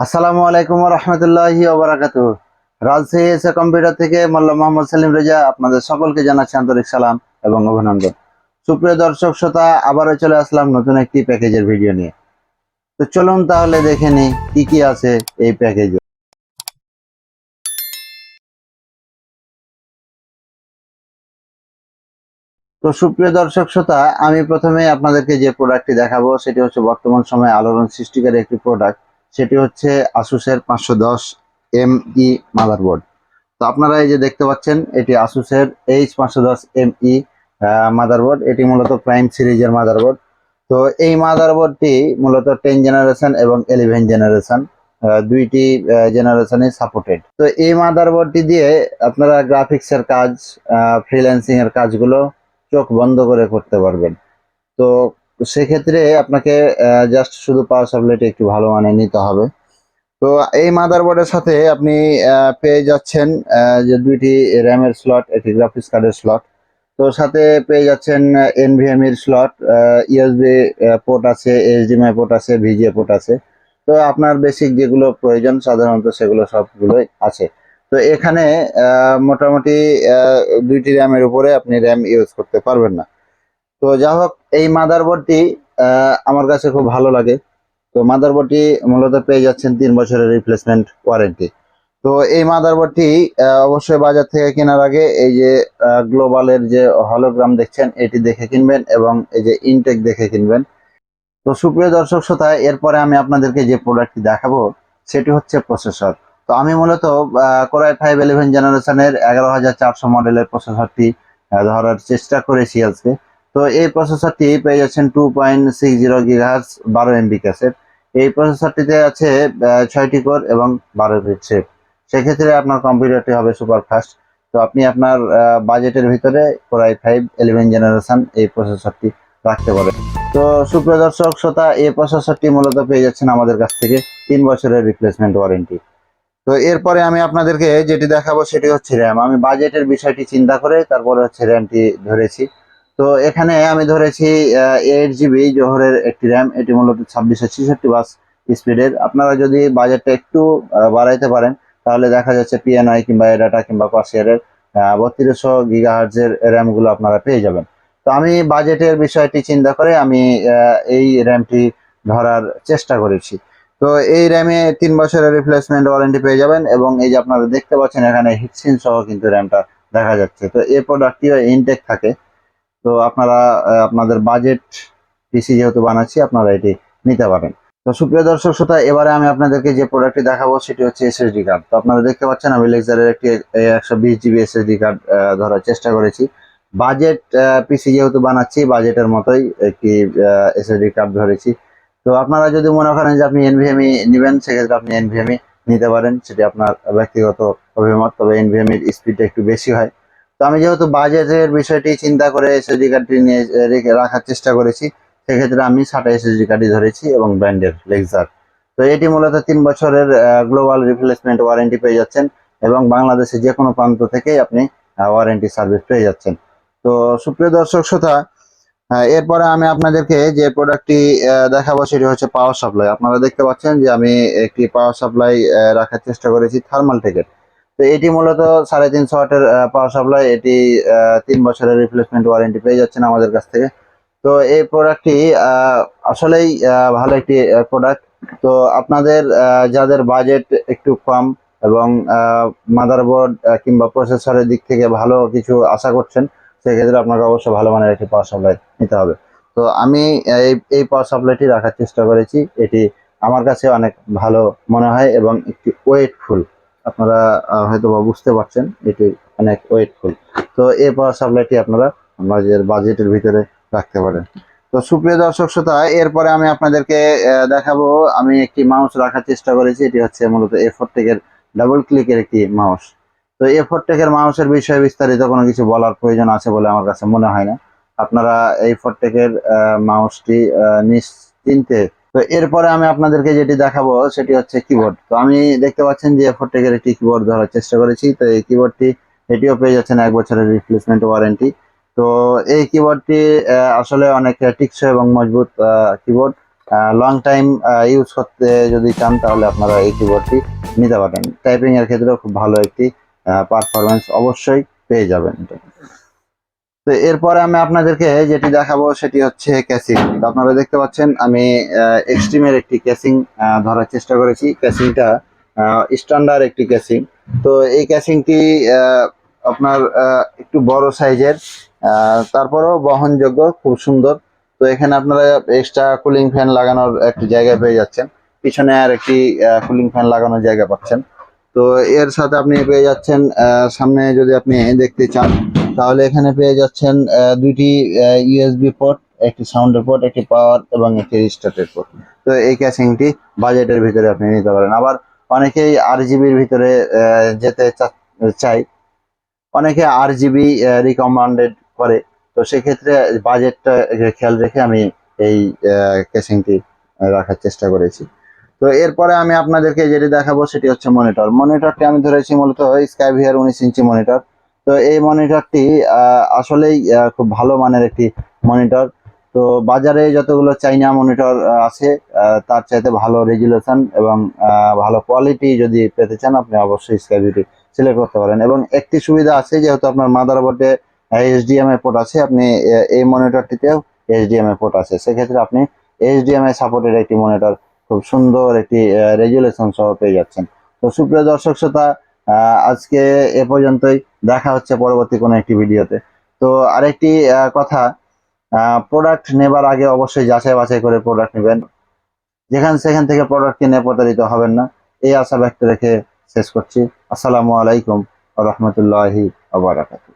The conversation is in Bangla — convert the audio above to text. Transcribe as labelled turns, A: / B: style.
A: আসসালামু আলাইকুম ওয়া রাহমাতুল্লাহি ওয়া বারাকাতুহু। রাজশাহী এস.এ কম্পিউটার থেকে মোল্লা মোহাম্মদ সেলিম রেজা আপনাদের সকলকে জানাচ্ছি আন্তরিক সালাম এবং অভিনন্দন। সুপ্রিয় দর্শক শ্রোতা, আবারও চলে আসলাম নতুন একটি প্যাকেজের ভিডিও নিয়ে। তো চলুন তাহলে দেখে নিই কি কি আছে এই প্যাকেজে। তো সুপ্রিয় দর্শক শ্রোতা, আমি প্রথমে আপনাদেরকে যে প্রোডাক্টটি দেখাবো সেটি হচ্ছে বর্তমান সময়ে আলোড়ন সৃষ্টিকারী একটি প্রোডাক্ট। সেটি হচ্ছে আসুসের 510 ME মাদারবোর্ড। তো আপনারা এই যে দেখতে পাচ্ছেন, এটি আসুসের H510 ME মাদারবোর্ড। এটি মূলত প্রাইম সিরিজের মাদারবোর্ড। তো এই মাদারবোর্ডটি মূলত 10 জেনারেশন এবং 11 জেনারেশন দুইটি জেনারেশনে সাপোর্টেড। তো এই মাদারবোর্ডটি দিয়ে আপনারা গ্রাফিক্সের কাজ, ফ্রিল্যান্সিং এর কাজগুলো চোখ বন্ধ করে করতে পারবেন। তো সেক্ষেত্রে আপনাকে জাস্ট শুধু পাওয়ার সাপ্লাইটি একটু ভালো মানের নিতে হবে। তো এই মাদারবোর্ডের সাথে আপনি পেয়ে যাচ্ছেন যে দুইটি র্যামের স্লট, একটি গ্রাফিক্স কার্ডের স্লট। তো সাথে পেয়ে যাচ্ছেন এনভিএমই এর স্লট, ইউএসবি পোর্ট আছে, এইচডিএমআই পোর্ট আছে, ভিজিএ পোর্ট আছে। তো আপনার বেসিক যেগুলো প্রয়োজন সাধারণত সেগুলো সবগুলোই আছে। তো এখানে মোটামুটি দুইটি র্যামের উপরে আপনি র্যাম ইউজ করতে পারবেন না। তো যা হোক, এই মাদারবোর্ডটি আমার কাছে খুব ভালো লাগে। তো মাদারবোর্ডটি মূলত পেয়ে যাচ্ছেন 3 বছরের রিপ্লেসমেন্ট ওয়ারেন্টি। তো এই মাদারবোর্ডটি অবশ্যই বাজার থেকে কেনার আগে এই যে গ্লোবালের যে হলোগ্রাম দেখছেন এটি দেখে কিনবেন এবং এই যে ইনটেক দেখে কিনবেন। তো সুপ্রিয় দর্শক শ্রোতা, এরপরে আমি আপনাদেরকে যে প্রোডাক্টটি দেখাবো সেটি হচ্ছে প্রসেসর। তো আমি মূলত কোরাই 5 11 জেনারেশনের 11400 মডেলের প্রসেসরটি ধরার চেষ্টা করেছি আজকে। তো এই প্রসেসরটি পেয়ে যাচ্ছেন 2.60 GHz 12 MB ক্যাসেট। এই প্রসেসরটিতে আছে 6টি কোর এবং 12 বিট শেপ। সেক্ষেত্রে আপনার কম্পিউটারটি হবে সুপার ফাস্ট। তো আপনি আপনার বাজেটের ভিতরে কোরাই 5 11 জেনারেশন এই প্রসেসরটি রাখতে পারেন। তো সুপ্রিয় দর্শক শ্রোতা, এই প্রসেসরটি মূলত পেয়ে যাচ্ছেন আমাদের কাছ থেকে 3 বছরের রিপ্লেসমেন্ট ওয়ারেন্টি। তো এরপরে আমি আপনাদেরকে যেটি দেখাবো সেটি হচ্ছে র্যাম। আমি বাজেটের বিষয়টি চিন্তা করে তারপরে হচ্ছে র্যামটি ধরেছি। তো এখানে আমি ধরেছি 8 GB জোহরের একটি র্যাম। এটি মূলত 2666 বাস স্পিডের। আপনারা যদি বাজেটটা একটু বাড়াইতে পারেন তাহলে দেখা যাচ্ছে পিএনআই কিংবা এডাটা কিংবা কসিয়ারের 3200 GHz র্যামগুলো আপনারা পেয়ে যাবেন। তো আমি বাজেটের বিষয়টি চিন্তা করে আমি এই র্যামটি ধরার চেষ্টা করেছি। তো এই র্যামে 3 বছরের রিপ্লেসমেন্ট ওয়ারেন্টি পেয়ে যাবেন এবং এই যে আপনারা দেখতে পাচ্ছেন এখানে হিটসিন সহ কিন্তু র্যামটা দেখা যাচ্ছে। তো এই প্রোডাক্টটিও ইনটেক থাকে। তো আপনারা আপনাদের বাজেট পিসি যেহেতু বানাচ্ছি আপনারা এটি নিতে পারেন। তো সুপ্রিয় দর্শক শ্রোতা, এবারে আমি আপনাদেরকে যে প্রোডাক্টটি দেখাবো সেটি হচ্ছে এসএসডি কার্ড। তো আপনারা দেখতে পাচ্ছেন আমি লেক্সারের একটি 120 GB এসএসডি কার্ড ধরার চেষ্টা করেছি। বাজেট পিসি যেহেতু বানাচ্ছি বাজেটের মতোই একটি এসএসডি কার্ড ধরেছি। তো আপনারা যদি মনে করেন যে আপনি এনভিএমই নেবেন সেক্ষেত্রে আপনি এনভিএমই নিতে পারেন, সেটি আপনার ব্যক্তিগত অভিমত। তবে এনভিএমই স্পিডটা একটু বেশি হয়। তো আমি যেহেতু বাজেটের বিষয়টি চিন্তা করে এসএসডি কার্ডটি নিয়ে রাখার চেষ্টা করেছি, সেক্ষেত্রে আমি সাটা এসএসডি কার্ডই ধরেছি এবং ব্র্যান্ডের লেক্সার। তো এটি মূলত 3 বছরের গ্লোবাল রিপ্লেসমেন্ট ওয়ারেন্টি পেয়ে যাচ্ছেন এবং বাংলাদেশে যে কোনো প্রান্ত থেকেই আপনি ওয়ারেন্টি সার্ভিস পেয়ে যাচ্ছেন। তো সুপ্রিয় দর্শক শ্রোতা, এরপরে আমি আপনাদেরকে যে প্রোডাক্টটি দেখাবো সেটি হচ্ছে পাওয়ার সাপ্লাই। আপনারা দেখতে পাচ্ছেন যে আমি একটি পাওয়ার সাপ্লাই রাখার চেষ্টা করেছি থার্মালটেকের। তো এটি মূলত 350 ওয়াটের পাওয়ার সাপ্লাই। এটি 3 বছরের রিপ্লেসমেন্ট ওয়ারেন্টি পেয়ে যাচ্ছেন আমাদের কাছ থেকে। তো এই প্রোডাক্টটি আসলেই ভালো একটি প্রোডাক্ট। তো আপনাদের যাদের বাজেট একটু কম এবং মাদারবোর্ড কিংবা প্রসেসরের দিক থেকে ভালো কিছু আশা করছেন, সেক্ষেত্রে আপনাকে অবশ্যই ভালো মানের একটি পাওয়ার সাপ্লাই নিতে হবে। তো আমি এই পাওয়ার সাপ্লাইটি রাখার চেষ্টা করেছি। এটি আমার কাছে অনেক ভালো মনে হয় এবং একটি ওয়েটফুল। আপনারা হয়তো বা বুঝতে পারছেন এটি অনেক ওয়েটফুল। তো এই পাওয়ার সাপ্লাইটি আপনারা আমাদের বাজেটের ভিতরে রাখতে পারেন। তো সুপ্রিয় দর্শক শ্রোতা, এরপরে আমি আপনাদেরকে দেখাবো আমি একটি মাউস রাখার চেষ্টা করেছি। এটি হচ্ছে মূলত A4টেকের ডাবল ক্লিকের একটি মাউস। তো A4টেকের মাউসের বিষয়ে বিস্তারিত কোনো কিছু বলার প্রয়োজন আছে বলে আমার কাছে মনে হয় না। আপনারা A4টেকের মাউসটি নিশ্চিন্তে। তো এরপরে আমি আপনাদেরকে যেটি দেখাবো সেটি হচ্ছে কিবোর্ড। তো আমি দেখতে পাচ্ছেন যে A4টেকের একটি কিবোর্ড ধরার চেষ্টা করেছি। তো এই কিবোর্ডটি এটিও পেয়ে যাচ্ছেন 1 বছরের রিপ্লেসমেন্ট ওয়ারেন্টি। তো এই কিবোর্ডটি আসলে অনেক টিকসই এবং মজবুত কিবোর্ড। লং টাইম ইউজ করতে যদি চান তাহলে আপনারা এই কিবোর্ডটি নিতে পারেন। টাইপিং এর ক্ষেত্রেও খুব ভালো একটি পারফরমেন্স অবশ্যই পেয়ে যাবেন। তো এরপরে আমি আপনাদেরকে যেটি দেখাবো সেটি হচ্ছে ক্যাসিং। তো আপনারা দেখতে পাচ্ছেন আমি এক্সট্রিমের একটি ক্যাসিং ধরার চেষ্টা করেছি। ক্যাসিংটা স্ট্যান্ডার্ড একটি ক্যাসিং। তো এই ক্যাসিংটি আপনার একটু বড় সাইজের, তারপরেও বহনযোগ্য, খুব সুন্দর। তো এখানে আপনারা এক্সট্রা কুলিং ফ্যান লাগানোর একটি জায়গা পেয়ে যাচ্ছেন, পিছনে আর একটি কুলিং ফ্যান লাগানোর জায়গা পাচ্ছেন। তো এর সাথে আপনি পেয়ে যাচ্ছেন সামনে যদি আপনি দেখতে চান তাহলে এখানে পেয়ে যাচ্ছেন দুইটি ইউএসবি পোর্ট, একটি সাউন্ডের পোর্ট, একটি পাওয়ার এবং একটি রিস্টার্টের পোর্ট। তো এই ক্যাসিংটি বাজেটের ভিতরে আপনি নিতে পারেন। আবার অনেকেই 8 জিবির ভিতরে যেতে চাই, অনেকে 8 জিবি রিকমেন্ডেড করে। তো সেক্ষেত্রে বাজেটটা খেয়াল রেখে আমি এই ক্যাসিংটি রাখার চেষ্টা করেছি। তো এরপরে আমি আপনাদেরকে যেটি দেখাবো সেটি হচ্ছে মনিটর। মনিটরটি আমি ধরেছি মূলত স্কাইভিয়ার 19 ইঞ্চি মনিটর। তো এই মনিটরটি আসলেই খুব ভালো মানের একটি মনিটর। তো বাজারে যতগুলো চাইনা মনিটর আছে তার চাইতে ভালো রেজুলেশন এবং ভালো কোয়ালিটি যদি পেতে চান আপনি অবশ্যই স্কাইভিয়ারটি সিলেক্ট করতে পারেন। এবং একটি সুবিধা আছে, যেহেতু আপনার মাদারবোর্ডে এইচডিএমআই পোর্ট আছে, আপনি এই মনিটরটিতেও এইচডিএমআই পোর্ট আছে, সেক্ষেত্রে আপনি এইচডিএমআই সাপোর্টেড একটি মনিটর খুব সুন্দর একটি রেজুলেশন সহ পেয়ে যাচ্ছেন। তো সুপ্রিয় দর্শক শ্রোতা, আজকে এ পর্যন্তই। দেখা হচ্ছে পরবর্তী কোনো একটি ভিডিওতে। তো আরেকটি কথা, প্রোডাক্ট নেবার আগে অবশ্যই যাচাই বাছাই করে প্রোডাক্ট নেবেন। সেখান থেকে প্রোডাক্ট কিনে প্রতারিত হবেন না, এই আশা ব্যক্ত রেখে শেষ করছি। আসসালামু আলাইকুম ওয়া রাহমাতুল্লাহি ওয়া বারাকাতুহু।